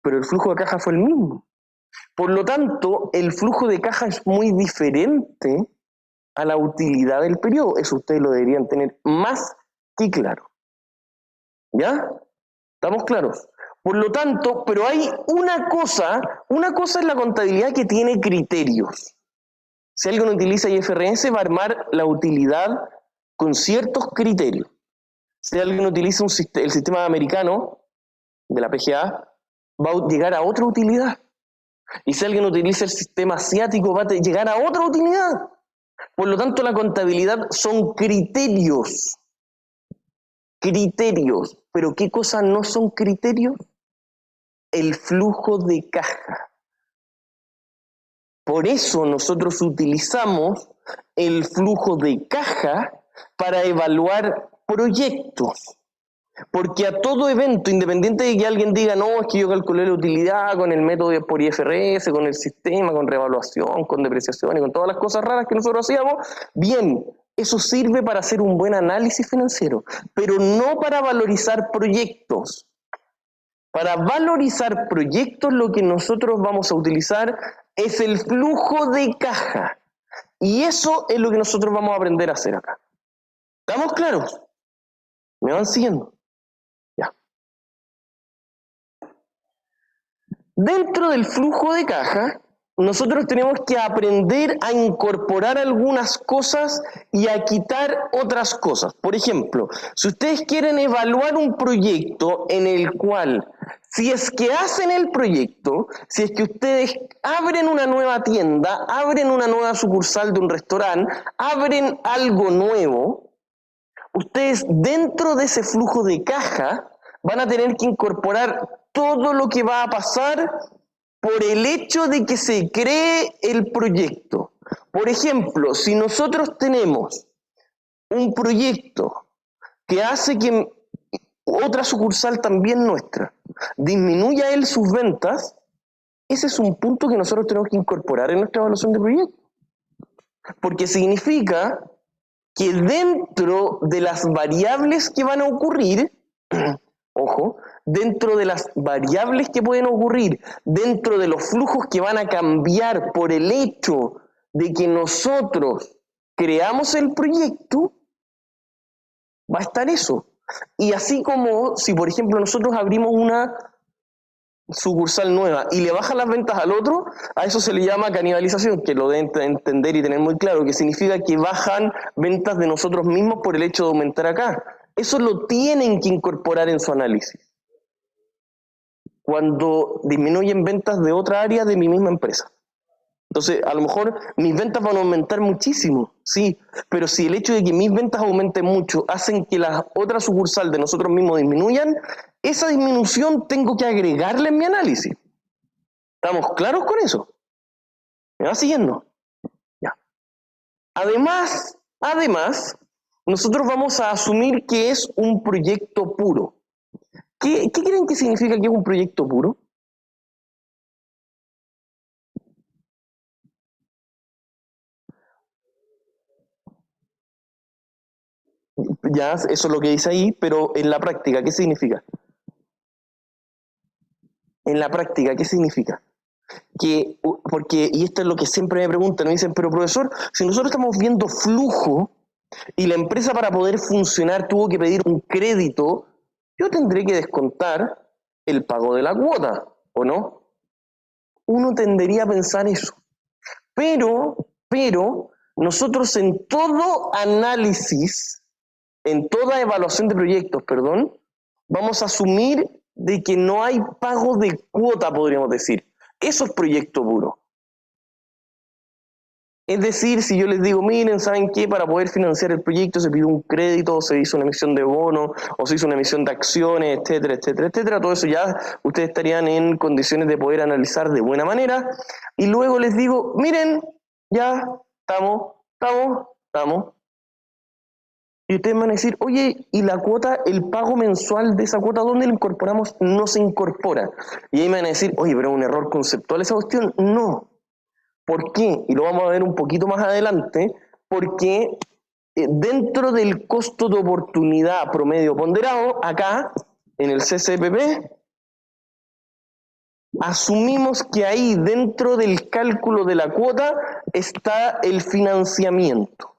pero el flujo de caja fue el mismo? Por lo tanto, el flujo de caja es muy diferente a la utilidad del periodo. Eso ustedes lo deberían tener más que claro. ¿Ya? ¿Estamos claros? Por lo tanto, pero hay una cosa es la contabilidad que tiene criterios. Si alguien utiliza IFRS, va a armar la utilidad con ciertos criterios. Si alguien utiliza el sistema americano de la PGA, va a llegar a otra utilidad. Y si alguien utiliza el sistema asiático, va a llegar a otra utilidad. Por lo tanto, la contabilidad son criterios. Criterios. ¿Pero qué cosas no son criterios? El flujo de caja. Por eso nosotros utilizamos el flujo de caja para evaluar proyectos. Porque a todo evento, independiente de que alguien diga, no, es que yo calculé la utilidad con el método por IFRS, con el sistema, con revaluación, con depreciación y con todas las cosas raras que nosotros hacíamos, bien, eso sirve para hacer un buen análisis financiero, pero no para valorizar proyectos. Para valorizar proyectos lo que nosotros vamos a utilizar es el flujo de caja. Y eso es lo que nosotros vamos a aprender a hacer acá. ¿Estamos claros? ¿Me van siguiendo? Ya. Dentro del flujo de caja, nosotros tenemos que aprender a incorporar algunas cosas y a quitar otras cosas. Por ejemplo, si ustedes quieren evaluar un proyecto en el cual, si es que hacen el proyecto, si es que ustedes abren una nueva tienda, abren una nueva sucursal de un restaurante, abren algo nuevo, ustedes dentro de ese flujo de caja van a tener que incorporar todo lo que va a pasar por el hecho de que se cree el proyecto. Por ejemplo, si nosotros tenemos un proyecto que hace que otra sucursal también nuestra disminuya sus ventas, ese es un punto que nosotros tenemos que incorporar en nuestra evaluación de proyecto. Porque significa que dentro de las variables que van a ocurrir, ojo, dentro de las variables que pueden ocurrir, dentro de los flujos que van a cambiar por el hecho de que nosotros creamos el proyecto, va a estar eso. Y así como si, por ejemplo, nosotros abrimos una sucursal nueva y le bajan las ventas al otro, a eso se le llama canibalización, que lo deben entender y tener muy claro, que significa que bajan ventas de nosotros mismos por el hecho de aumentar acá. Eso lo tienen que incorporar en su análisis. Cuando disminuyen ventas de otra área de mi misma empresa. Entonces, a lo mejor mis ventas van a aumentar muchísimo, sí, pero si el hecho de que mis ventas aumenten mucho hacen que la otra sucursal de nosotros mismos disminuyan, esa disminución tengo que agregarle en mi análisis. ¿Estamos claros con eso? ¿Me va siguiendo? Ya. Además, nosotros vamos a asumir que es un proyecto puro. ¿Qué creen que significa que es un proyecto puro? Ya, eso es lo que dice ahí, pero en la práctica, ¿qué significa? En la práctica, ¿qué significa? Y esto es lo que siempre me preguntan, me dicen, pero profesor, si nosotros estamos viendo flujo, y la empresa para poder funcionar tuvo que pedir un crédito, yo tendré que descontar el pago de la cuota, ¿o no? Uno tendería a pensar eso. Pero, nosotros en todo análisis, en toda evaluación de proyectos, perdón, vamos a asumir de que no hay pago de cuota, podríamos decir. Eso es proyecto puro. Es decir, si yo les digo, miren, ¿saben qué? Para poder financiar el proyecto se pidió un crédito, o se hizo una emisión de bonos, o se hizo una emisión de acciones, etcétera, etcétera, etcétera. Todo eso ya ustedes estarían en condiciones de poder analizar de buena manera. Y luego les digo, miren, ya estamos. Y ustedes van a decir, oye, ¿y la cuota, el pago mensual de esa cuota, dónde lo incorporamos? No se incorpora. Y ahí me van a decir, oye, pero es un error conceptual esa cuestión. No. ¿Por qué? Y lo vamos a ver un poquito más adelante, porque dentro del costo de oportunidad promedio ponderado, acá, en el CCPP, asumimos que ahí dentro del cálculo de la cuota está el financiamiento.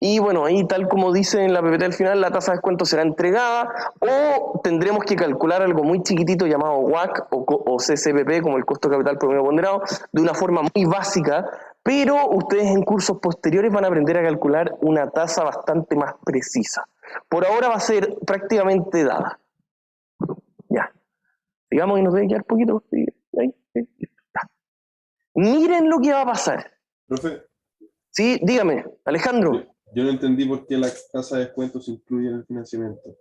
Y bueno, ahí tal como dice en la PPT al final, la tasa de descuento será entregada o tendremos que calcular algo muy chiquitito llamado WACC o CCPP, como el costo de capital promedio ponderado, de una forma muy básica, pero ustedes en cursos posteriores van a aprender a calcular una tasa bastante más precisa. Por ahora va a ser prácticamente dada. Ya. Digamos que nos debe quedar poquito. Ahí. Ya. Miren lo que va a pasar. Profe. Sí, dígame, Alejandro. Yo no entendí por qué la tasa de descuento se incluye en el financiamiento.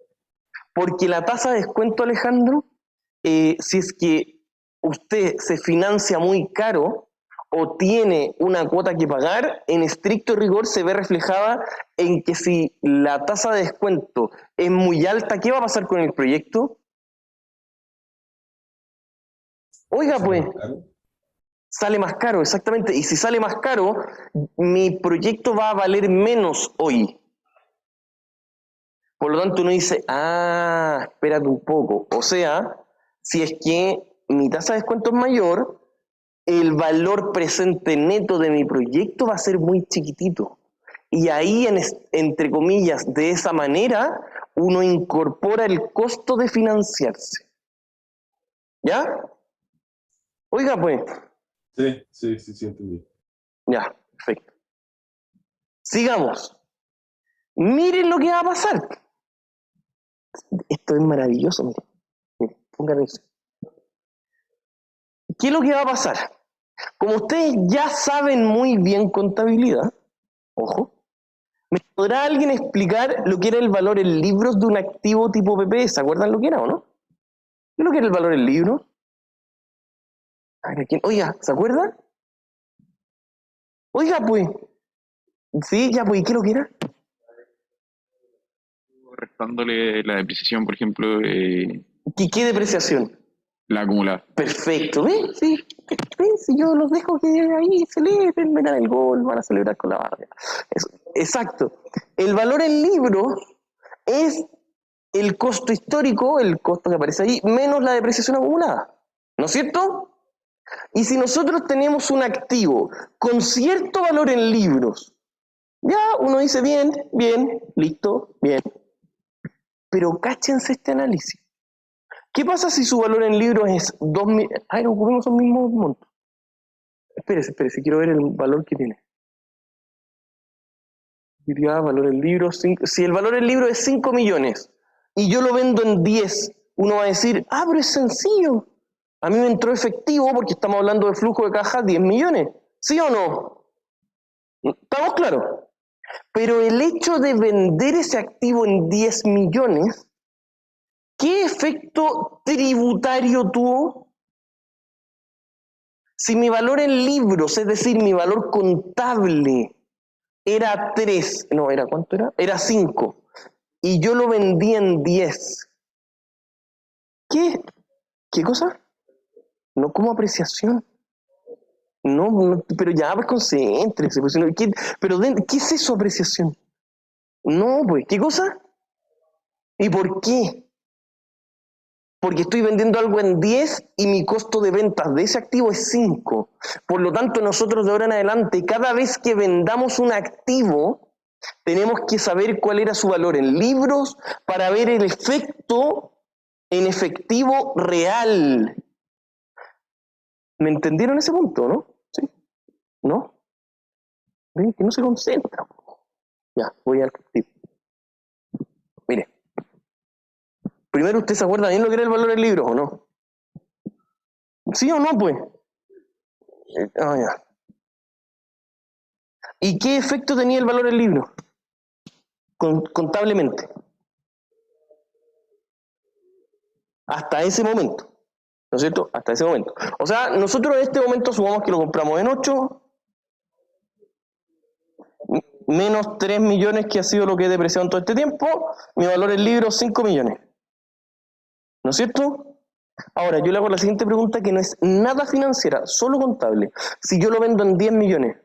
Porque la tasa de descuento, Alejandro, si es que usted se financia muy caro o tiene una cuota que pagar, en estricto rigor se ve reflejada en que si la tasa de descuento es muy alta, ¿qué va a pasar con el proyecto? Oiga, pues, sale más caro, exactamente. Y si sale más caro, mi proyecto va a valer menos hoy. Por lo tanto, uno dice, espérate un poco. O sea, si es que mi tasa de descuento es mayor, el valor presente neto de mi proyecto va a ser muy chiquitito. Y ahí, entre comillas, de esa manera, uno incorpora el costo de financiarse. ¿Ya? Oiga, pues. Sí, entendí. Ya, perfecto. Sigamos. Miren lo que va a pasar. Esto es maravilloso, miren, pónganlo eso. ¿Qué es lo que va a pasar? Como ustedes ya saben muy bien contabilidad, ojo, ¿me podrá alguien explicar lo que era el valor en libros de un activo tipo PP? ¿Se acuerdan lo que era o no? ¿Qué es lo que era el valor en libros? Oiga, ¿se acuerdan? Oiga, pues. Sí, ya, pues, ¿y qué es lo que era? Restándole la depreciación, por ejemplo. ¿Qué depreciación? La acumulada. Perfecto, ¿ves? Sí, si yo los dejo que ahí celebren, verán el gol, van a celebrar con la barra. Exacto. El valor en libros es el costo histórico, el costo que aparece ahí, menos la depreciación acumulada. ¿No es cierto? Y si nosotros tenemos un activo con cierto valor en libros, ya uno dice bien, listo, bien. Pero cáchense este análisis. ¿Qué pasa si su valor en libros es 2.000? No ocupemos los mismos montos. Espérese, quiero ver el valor que tiene. Diría valor en libros, si el valor en libro es 5 millones y yo lo vendo en 10, uno va a decir, pero es sencillo. A mí me entró efectivo porque estamos hablando de flujo de caja 10 millones. ¿Sí o no? ¿Estamos claros? Pero el hecho de vender ese activo en 10 millones, ¿qué efecto tributario tuvo? Si mi valor en libros, es decir, mi valor contable, era 3, ¿cuánto era? Era 5, y yo lo vendí en 10. ¿Qué cosa? No como apreciación. No, pero ya, pues concéntrese. Pues, ¿qué es eso, apreciación? No, pues, ¿qué cosa? ¿Y por qué? porque estoy vendiendo algo en 10 y mi costo de ventas de ese activo es 5. Por lo tanto, nosotros de ahora en adelante, cada vez que vendamos un activo, tenemos que saber cuál era su valor en libros para ver el efecto en efectivo real. ¿Me entendieron ese punto, no? ¿Sí? ¿No? ¿Ven que no se concentra? Ya, voy al activo. Mire. Primero, ¿usted se acuerda bien lo que era el valor en libros o no? ¿Sí o no, pues? Ya. ¿Y qué efecto tenía el valor en libros? Contablemente. Hasta ese momento. ¿No es cierto? Hasta ese momento. O sea, nosotros en este momento supongamos que lo compramos en 8, menos 3 millones, que ha sido lo que he depreciado en todo este tiempo, mi valor en libros 5 millones. ¿No es cierto? Ahora, yo le hago la siguiente pregunta que no es nada financiera, solo contable. Si yo lo vendo en 10 millones,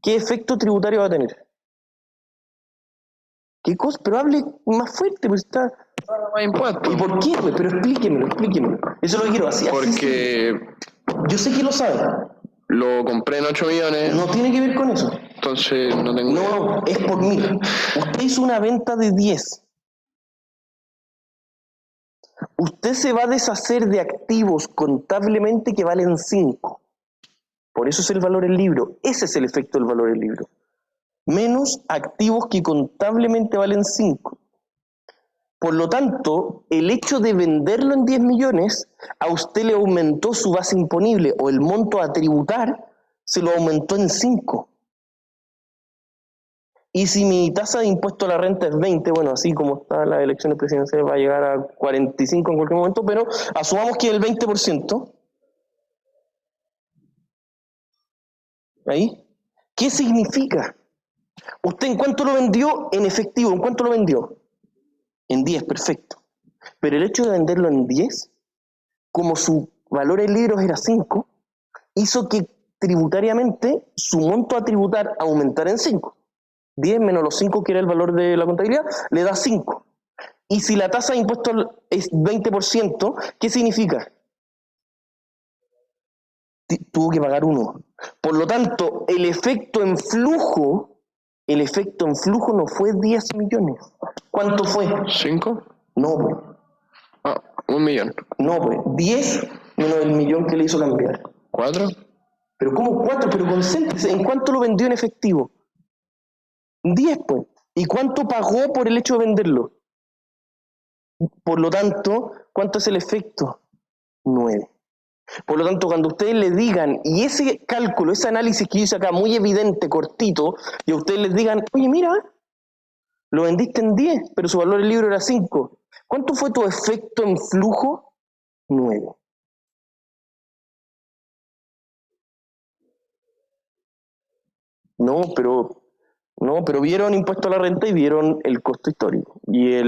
¿qué efecto tributario va a tener? ¿Qué cosa? Pero hable más fuerte, pues está... Más impuestos. ¿Y por qué? Pues? Pero explíquemelo. Eso es lo que quiero, así. Porque Yo sé que lo sabe. lo compré en 8 millones. No tiene que ver con eso. Entonces no tengo... No, es por mí. Usted hizo una venta de 10. Usted se va a deshacer de activos contablemente que valen 5. Por eso es el valor en libro. Ese es el efecto del valor en libro. Menos activos que contablemente valen 5. Por lo tanto, el hecho de venderlo en 10 millones, a usted le aumentó su base imponible o el monto a tributar, se lo aumentó en 5. Y si mi tasa de impuesto a la renta es 20, bueno, así como están las elecciones presidenciales va a llegar a 45 en cualquier momento, pero asumamos que el 20%, ¿ahí? ¿Qué significa? ¿Usted en cuánto lo vendió en efectivo? ¿En cuánto lo vendió? En 10, perfecto. Pero el hecho de venderlo en 10, como su valor en libros era 5, hizo que tributariamente su monto a tributar aumentara en 5. 10 menos los 5, que era el valor de la contabilidad, le da 5. Y si la tasa de impuesto es 20%, ¿qué significa? Tuvo que pagar 1. Por lo tanto, el efecto en flujo no fue 10 millones. ¿Cuánto fue? ¿5? No, pues. 1 millón. No, pues. 10 menos el millón que le hizo cambiar. 4. ¿Pero cómo 4? Pero concéntrese, ¿en cuánto lo vendió en efectivo? 10, pues. ¿Y cuánto pagó por el hecho de venderlo? Por lo tanto, ¿cuánto es el efecto? 9. Por lo tanto, cuando ustedes le digan, y ese cálculo, ese análisis que yo hice acá, muy evidente, cortito, y a ustedes les digan, oye, mira, lo vendiste en 10, pero su valor del libro era 5. ¿Cuánto fue tu efecto en flujo? 9. No, pero vieron impuesto a la renta y vieron el costo histórico y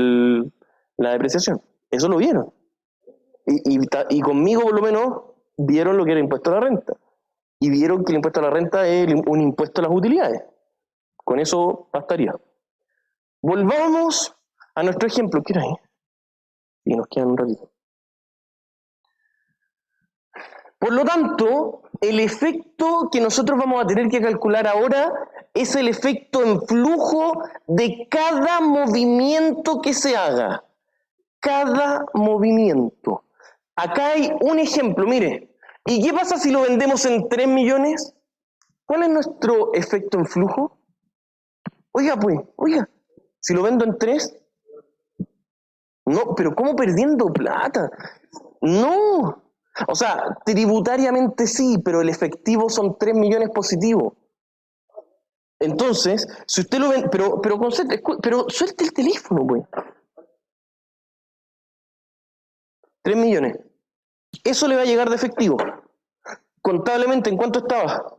la depreciación. Eso lo vieron. Y conmigo, por lo menos, vieron lo que era impuesto a la renta. Y vieron que el impuesto a la renta es un impuesto a las utilidades. Con eso bastaría. Volvamos a nuestro ejemplo. ¿Qué era ahí? Y nos quedan un ratito. Por lo tanto, el efecto que nosotros vamos a tener que calcular ahora es el efecto en flujo de cada movimiento que se haga. Cada movimiento. Acá hay un ejemplo, mire. ¿Y qué pasa si lo vendemos en 3 millones? ¿Cuál es nuestro efecto en flujo? Oiga, si lo vendo en 3, no, pero ¿cómo perdiendo plata? No. O sea, tributariamente sí, pero el efectivo son 3 millones positivos. Entonces, si usted lo vende, pero suelte el teléfono, pues. 3 millones. Eso le va a llegar de efectivo. Contablemente, ¿en cuánto estaba?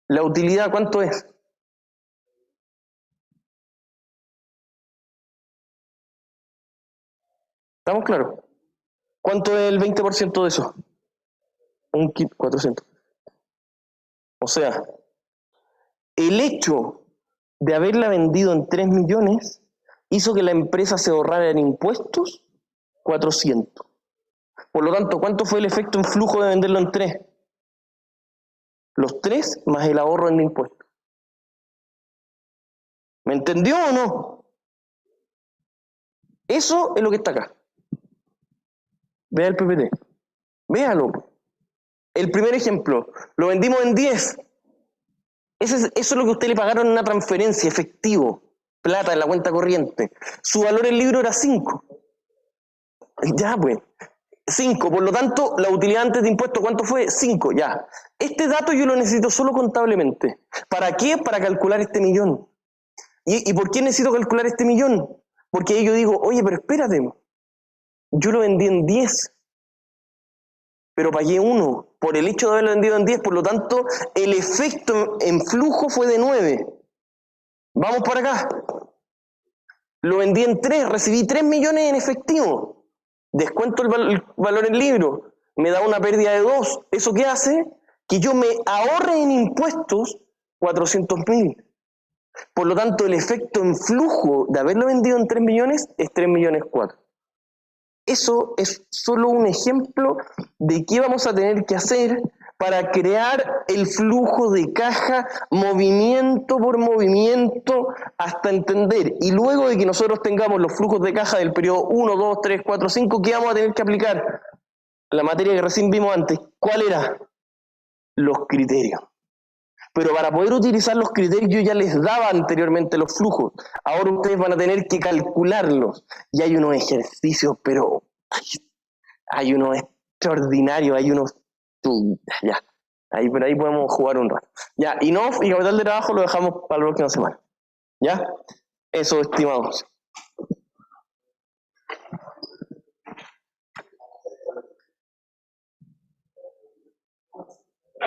La utilidad, ¿cuánto es? ¿Estamos claros? ¿Cuánto es el 20% de eso? Un kit 400. O sea, el hecho de haberla vendido en 3 millones hizo que la empresa se ahorrara en impuestos 400. Por lo tanto, ¿cuánto fue el efecto en flujo de venderlo en 3? Los 3 más el ahorro en impuestos. ¿Me entendió o no? Eso es lo que está acá. Vea el PPT. Véalo. El primer ejemplo, lo vendimos en 10. Eso es lo que usted le pagaron en una transferencia, efectivo, plata en la cuenta corriente. Su valor en libro era 5. Ya, pues. 5, por lo tanto, la utilidad antes de impuestos, ¿cuánto fue? 5, ya. Este dato yo lo necesito solo contablemente. ¿Para qué? Para calcular este millón. ¿Y por qué necesito calcular este millón? Porque ahí yo digo, oye, pero espérate, yo lo vendí en 10, pero pagué 1 por el hecho de haberlo vendido en 10, por lo tanto, el efecto en flujo fue de 9. Vamos para acá. Lo vendí en 3, recibí 3 millones en efectivo. Descuento el valor en libro, me da una pérdida de 2. ¿Eso qué hace? Que yo me ahorre en impuestos 400.000. Por lo tanto, el efecto en flujo de haberlo vendido en 3 millones es 3 millones 4. Eso es solo un ejemplo de qué vamos a tener que hacer para crear el flujo de caja movimiento por movimiento hasta entender. Y luego de que nosotros tengamos los flujos de caja del periodo 1, 2, 3, 4, 5, ¿qué vamos a tener que aplicar? La materia que recién vimos antes. ¿Cuál era? Los criterios. Pero para poder utilizar los criterios yo ya les daba anteriormente los flujos. Ahora ustedes van a tener que calcularlos. Y hay unos ejercicios, pero hay unos extraordinarios, hay unos... Ya, por ahí podemos jugar un rato. Ya, y capital de trabajo lo dejamos para la próxima semana. ¿Ya? Eso, estimados.